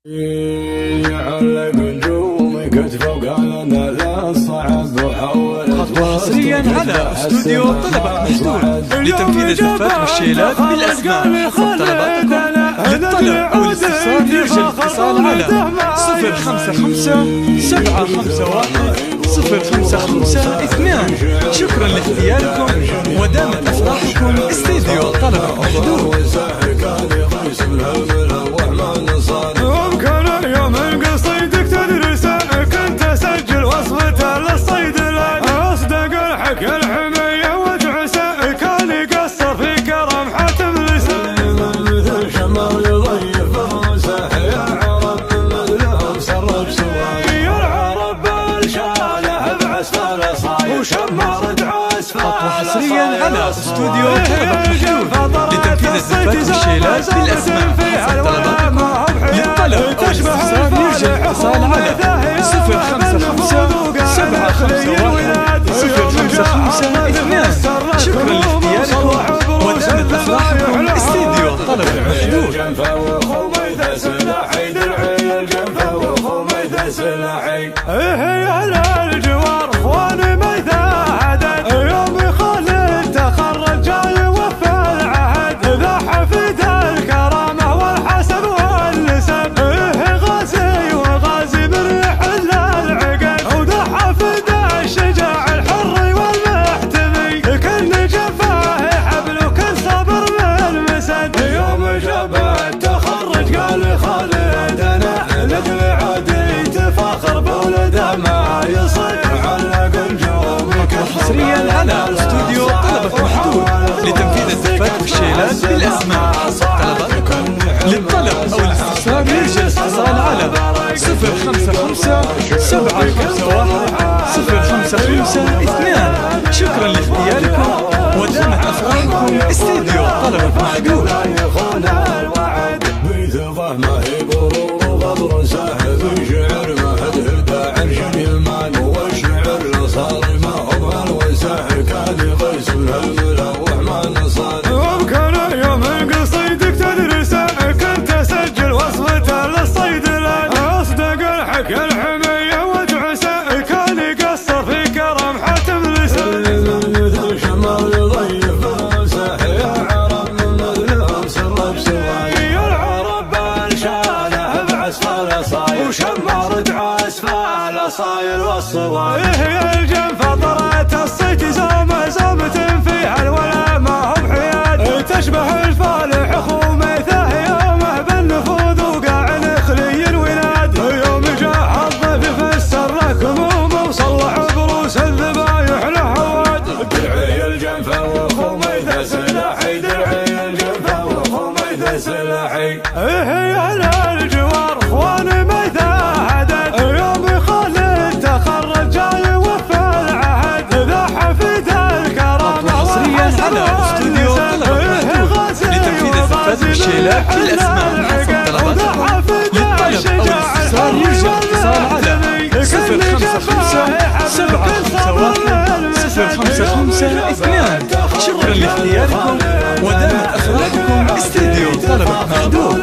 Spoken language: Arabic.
يعلق نجومك فوق الناس صعب وحول خطوة حصريا على استوديو طلبة محدود لتنفيذ الزفات والشيلات بالأسماء. طلباتكم للطلب أو الاستفسار يرجى الاتصال على 055 751 055 2. شكرا لاختياركم ودامت أفراحكم. استوديو طلبة محدود. الحمية وجعسه كان يقصر في كرم حاتم لسان مثل شمال يضيف فروسه يا عرب مثلهم سرب سواي يا العرب بالشاله بعسفاله صاير وشمار دعاس خطوة حصريا على استوديو طلبة محدود لتنفيذ الزفات والشيلات بالأسماء. طلباتكم للطلب أو الاستفسار يرجى الاتصال على 055 751 055 2. شكرا لاختياركم ودامت أفراحكم. استديو طلبة محدود. على الجوار اخواني ما يتعهد يوم يخالد تخرج جاي وفى العهد ذا حفيد الكرامه والحسب والنسب غازي وغازي من رحل العقد وذا حفيد الشجاع الحر والمحتمي كل جفاه حبل وكل صبر من مسد يوم جبه التخرج قال خالد انا لك عادي تفاخر بولده ما يصير علق الجوم حصريا على استوديو طلبة محدود لتنفيذ الزفات والشيلات بالأسماء. طلباتكم للطلب أو الاستفسار يرجى الاتصال على 055 751 055 2. شكرا لاختياركم ودامت أفراحكم. استديو طلبة محدود. ما هي غرور وغدر ساحب شعر ما هدهد عرش اليمان والشعر صار ما هو الوساح كان قسم الملوح ما نصار وكان يوم قصيدك تدرسه كنت اسجل وصفته للصيد الان اصدق الحكي الحمية وجعسه كان يقصر في كرم حاتم لسان مثل شمال يضيف فروسه يا عرب من مثلهم سرب سواي وشمار دعاس فال صايل والصواي هي الجنف طرات الصيت زومه زومة فيها الولا ما هم حياد تشبه الفالح اخو ميثاه يومه بالنفوذ وقاع نخلي الولاد يوم جاء الضيف فسر لكم وصلح بروس الذبايح له هواد درعي الجنف واخو ميثاه سلاحي درعي الجنف واخو ميثاه سلاحي هي على الجوار اخواني ما يتعهد يوم يخالد تخرج جاي وفى العهد ذا حفيد الكرامه حصريا على استوديو طلبة محدود لتنفيذ الزفات والشيلات بالأسماء. طلباتكم للطلب أو الاستفسار يرجى الاتصال على 055 751 055 2. شكرا لاختياركم ودامت أفراحكم. استديو طلبة محدود.